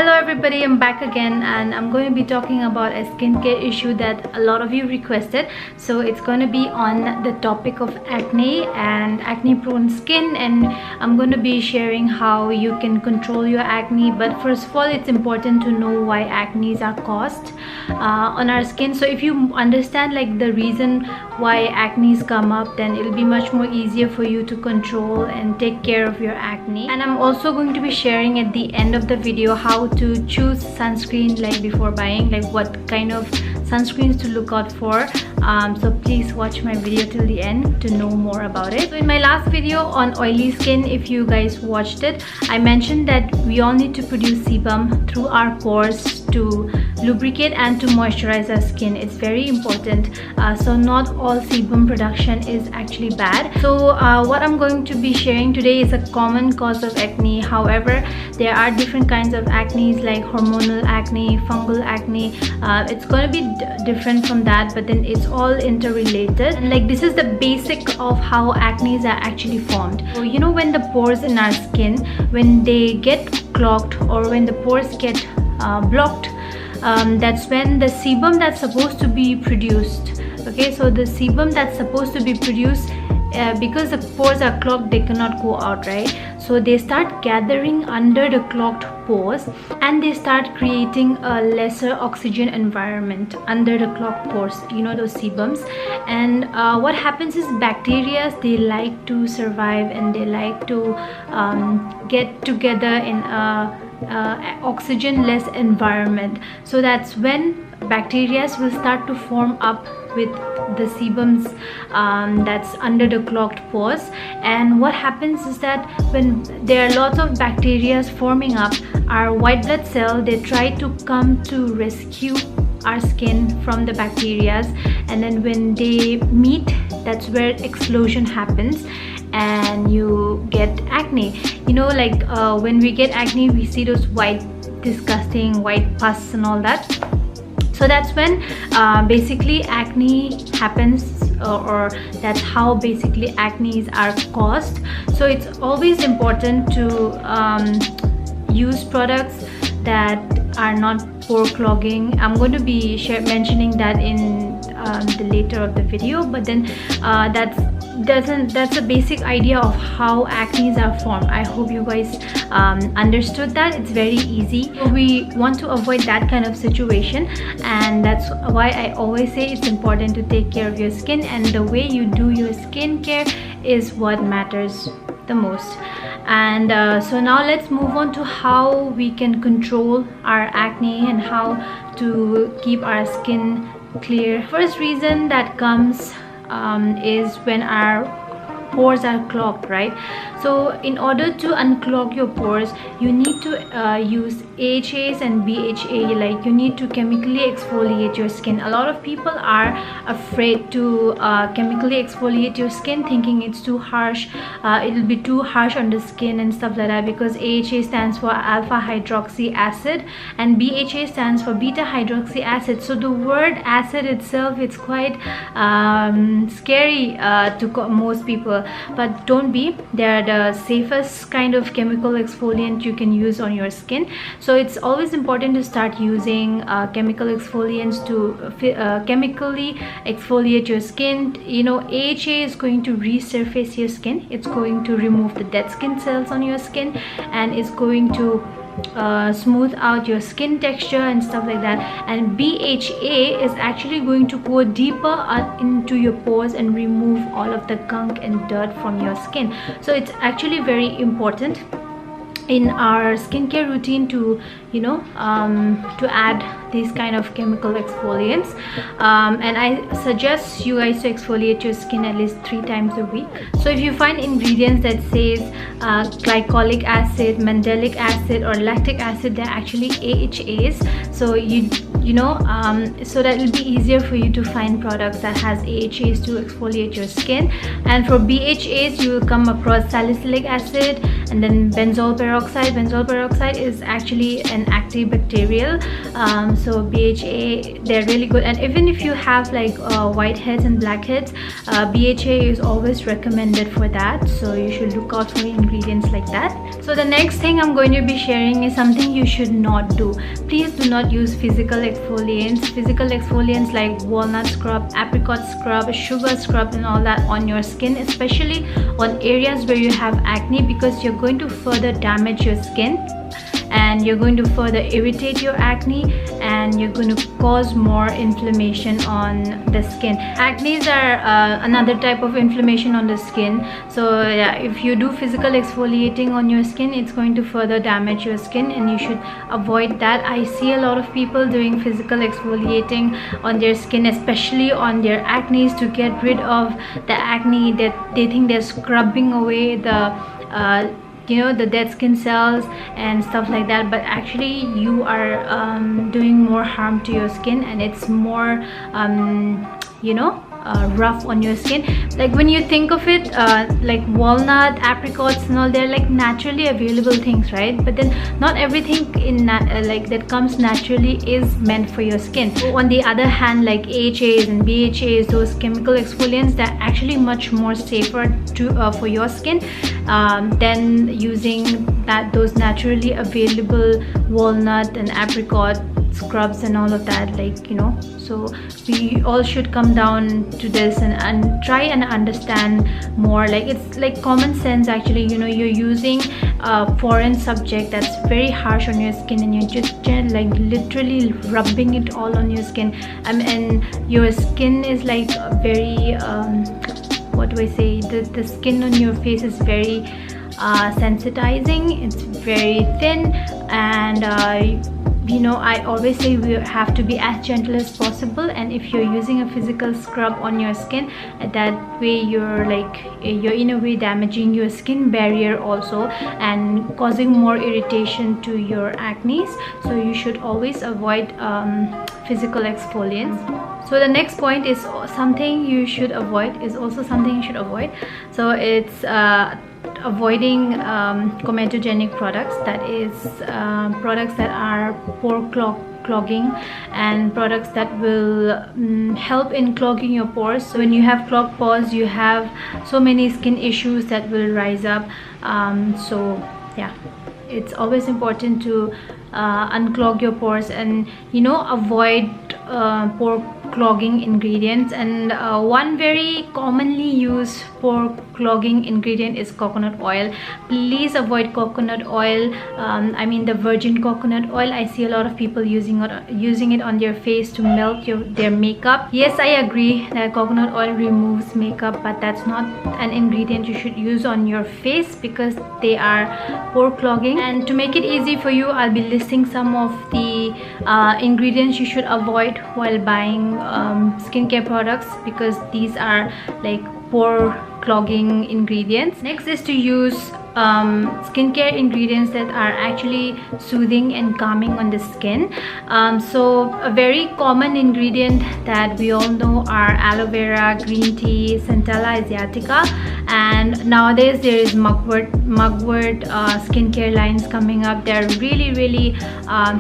Hello everybody, I'm back again and I'm going to be talking about a skincare issue that a lot of you requested. So it's going to be on the topic of acne and acne prone skin, and I'm going to be sharing how you can control your acne. But first of all, it's important to know why acnes are caused on our skin. So if you understand like the reason why acnes come up, then it'll be much more easier for you to control and take care of your acne. And I'm also going to be sharing at the end of the video how to choose sunscreen, like before buying, like what kind of sunscreens to look out for. So please watch my video till the end to know more about it. So in my last video on oily skin, if you guys watched it, I mentioned that we all need to produce sebum through our pores to lubricate and to moisturize our skin. It's very important. So not all sebum production is actually bad. So what I'm going to be sharing today is a common cause of acne. However, there are different kinds of acne, like hormonal acne, fungal acne. It's going to be different from that, but then it's all interrelated. And like this is the basic of how acne are actually formed. So you know, when the pores in our skin, when they get clogged or when the pores get blocked, that's when the sebum that's supposed to be produced, okay, so the sebum that's supposed to be produced, because the pores are clogged, they cannot go out, right? So they start gathering under the clogged pores and they start creating a lesser oxygen environment under the clogged pores, you know, those sebums. And what happens is bacteria, they like to survive and they like to get together in a oxygen-less environment. So that's when bacteria will start to form up with the sebums that's under the clogged pores. And what happens is that when there are lots of bacteria forming up, our white blood cell, they try to come to rescue our skin from the bacteria, and then when they meet, that's where explosion happens and you get acne. You know, like when we get acne, we see those white, disgusting white pus and all that. So that's when basically acne happens, or that's how basically acne are caused. So it's always important to use products that are not pore clogging. I'm going to be mentioning that in the later of the video, but then that's a basic idea of how acne are formed. I hope you guys understood that. It's very easy. We want to avoid that kind of situation, and that's why I always say it's important to take care of your skin, and the way you do your skincare is what matters the most. And so now let's move on to how we can control our acne and how to keep our skin clear. First reason that comes is when our pores are clogged, right? So in order to unclog your pores, you need to use AHAs and BHA. Like you need to chemically exfoliate your skin. A lot of people are afraid to chemically exfoliate your skin, thinking it's too harsh, it'll be too harsh on the skin and stuff like that, because AHA stands for alpha hydroxy acid and BHA stands for beta hydroxy acid. So the word acid itself, it's quite scary to most people, but don't be. They're the safest kind of chemical exfoliant you can use on your skin. So it's always important to start using chemical exfoliants to chemically exfoliate your skin. You know, AHA is going to resurface your skin. It's going to remove the dead skin cells on your skin, and it's going to smooth out your skin texture and stuff like that. And BHA is actually going to go deeper into your pores and remove all of the gunk and dirt from your skin. So it's actually very important in our skincare routine to, you know, to add these kind of chemical exfoliants. And I suggest you guys to exfoliate your skin at least 3 times a week. So if you find ingredients that says glycolic acid, mandelic acid or lactic acid, they're actually AHAs. So you know, so that it'll be easier for you to find products that has AHAs to exfoliate your skin. And for BHAs, you will come across salicylic acid and then benzoyl peroxide. Benzoyl peroxide is actually an antibacterial, so BHA, they're really good. And even if you have like whiteheads and blackheads, BHA is always recommended for that, so you should look out for ingredients like that. So the next thing I'm going to be sharing is something you should not do. Please do not use physical exfoliants. Physical exfoliants like walnut scrub, apricot scrub, sugar scrub and all that on your skin, especially on areas where you have acne, because you're going to further damage your skin and you're going to further irritate your acne, and you're going to cause more inflammation on the skin. Acnes are another type of inflammation on the skin, so yeah, if you do physical exfoliating on your skin, it's going to further damage your skin, and you should avoid that. I see a lot of people doing physical exfoliating on their skin, especially on their acne, to get rid of the acne. That they think they're scrubbing away the the dead skin cells and stuff like that, but actually you are doing more harm to your skin, and it's more rough on your skin. Like when you think of it, like walnut, apricots and all, they're like naturally available things, right? But then not everything in that comes naturally is meant for your skin. So on the other hand, like AHAs and BHAs, those chemical exfoliants, they're actually much more safer to for your skin than using those naturally available walnut and apricot scrubs and all of that, so we all should come down to this and try and understand more. Like it's like common sense actually. You're using a foreign subject that's very harsh on your skin, and you're just like literally rubbing it all on your skin, and your skin is like very what do I say, the skin on your face is very sensitizing. It's very thin, and I always say we have to be as gentle as possible. And if you're using a physical scrub on your skin, that way you're in a way damaging your skin barrier also, and causing more irritation to your acne. So you should always avoid physical exfoliants. So the next point is something you should avoid, so it's avoiding comedogenic products, that is products that are pore clogging, and products that will help in clogging your pores. So when you have clogged pores, you have so many skin issues that will rise up. So yeah, it's always important to unclog your pores and avoid pore clogging ingredients. And one very commonly used pore clogging ingredient is coconut oil. Please avoid coconut oil. I mean the virgin coconut oil. I see a lot of people using it on their face to melt their makeup. Yes, I agree that coconut oil removes makeup, but that's not an ingredient you should use on your face, because they are pore clogging. And to make it easy for you, I'll be listing some of the ingredients you should avoid while buying skincare products, because these are like pore clogging ingredients. Next is to use skincare ingredients that are actually soothing and calming on the skin. So a very common ingredient that we all know are aloe vera, green tea, centella asiatica, and nowadays there is mugwort skincare lines coming up. They're really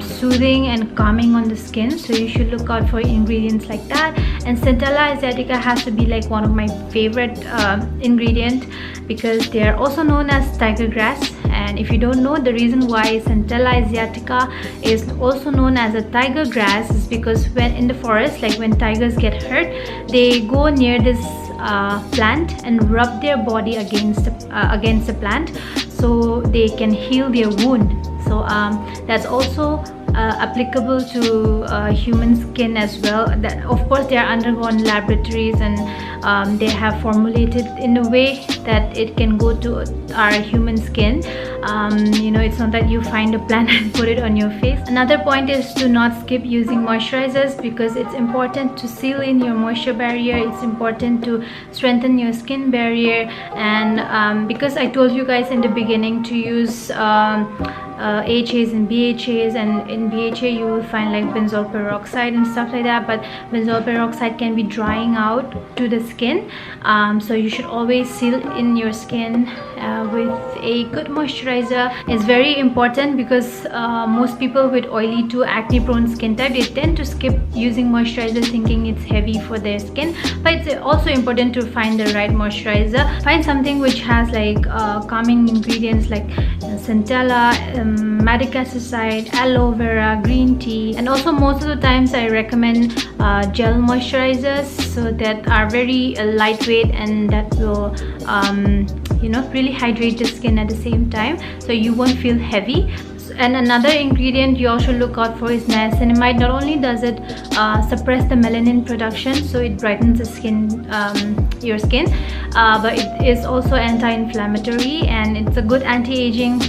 soothing and calming on the skin, so you should look out for ingredients like that. And centella asiatica has to be like one of my favorite ingredient, because they are also known as tiger grass. And if you don't know, the reason why centella asiatica is also known as a tiger grass is because when in the forest, like when tigers get hurt, they go near this plant and rub their body against the plant, so they can heal their wound. So that's also applicable to human skin as well. That of course they are undergone laboratories, and they have formulated in a way that it can go to our human skin. It's not that you find a plant and put it on your face. Another point is to not skip using moisturizers, because it's important to seal in your moisture barrier. It's important to strengthen your skin barrier. And because I told you guys in the beginning to use AHAs and BHAs, and in BHA you will find like benzoyl peroxide and stuff like that, but benzoyl peroxide can be drying out to the skin, so you should always seal in your skin with a good moisturizer is very important, because most people with oily to acne prone skin type, they tend to skip using moisturizer thinking it's heavy for their skin. But it's also important to find the right moisturizer. Find something which has like calming ingredients like centella, medicassicide, aloe vera, green tea. And also most of the times I recommend gel moisturizers, so that are very lightweight and that will you know, really hydrate the skin at the same time, so you won't feel heavy. And another ingredient you also look out for is niacinamide. Not only does it suppress the melanin production, so it brightens the skin, your skin, but it is also anti-inflammatory, and it's a good anti-aging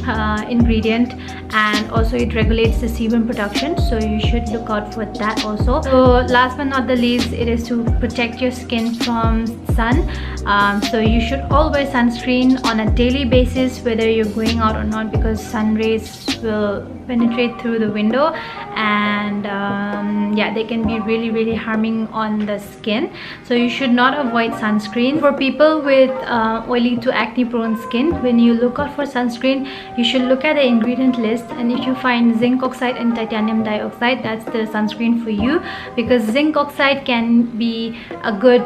ingredient, and also it regulates the sebum production, so you should look out for that also. So last but not the least, it is to protect your skin from sun. So you should all wear sunscreen on a daily basis, whether you're going out or not, because sun rays will penetrate through the window, and yeah, they can be really harming on the skin. So you should not avoid sunscreen. For people with oily to acne prone skin, when you look out for sunscreen, you should look at the ingredient list, and if you find zinc oxide and titanium dioxide, that's the sunscreen for you, because zinc oxide can be a good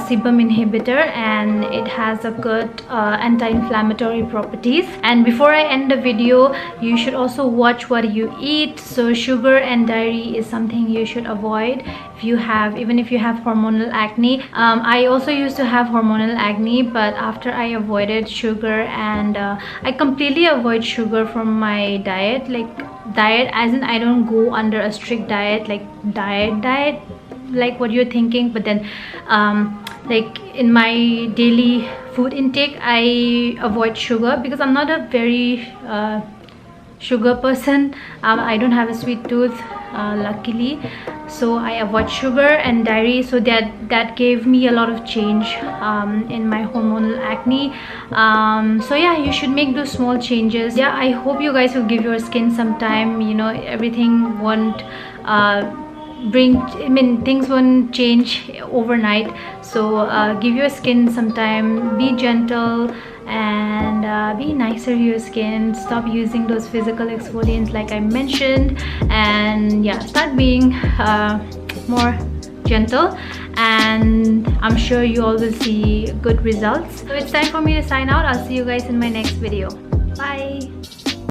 sebum inhibitor, and it has a good anti-inflammatory properties. And before I end the video, you should also watch what you eat. So sugar and dairy is something you should avoid if you have, even if you have hormonal acne. I also used to have hormonal acne, but after I avoided sugar, and I completely avoid sugar from my diet, like diet as in I don't go under a strict diet, like diet like what you're thinking, but then like in my daily food intake I avoid sugar, because I'm not a very sugar person. I don't have a sweet tooth, luckily, so I avoid sugar and dairy. So that gave me a lot of change in my hormonal acne. So yeah, you should make those small changes. Yeah, I hope you guys will give your skin some time. You know, everything won't things won't change overnight, so give your skin some time, be gentle, and be nicer to your skin. Stop using those physical exfoliants like I mentioned, and yeah, start being more gentle, and I'm sure you all will see good results. So it's time for me to sign out. I'll see you guys in my next video. Bye.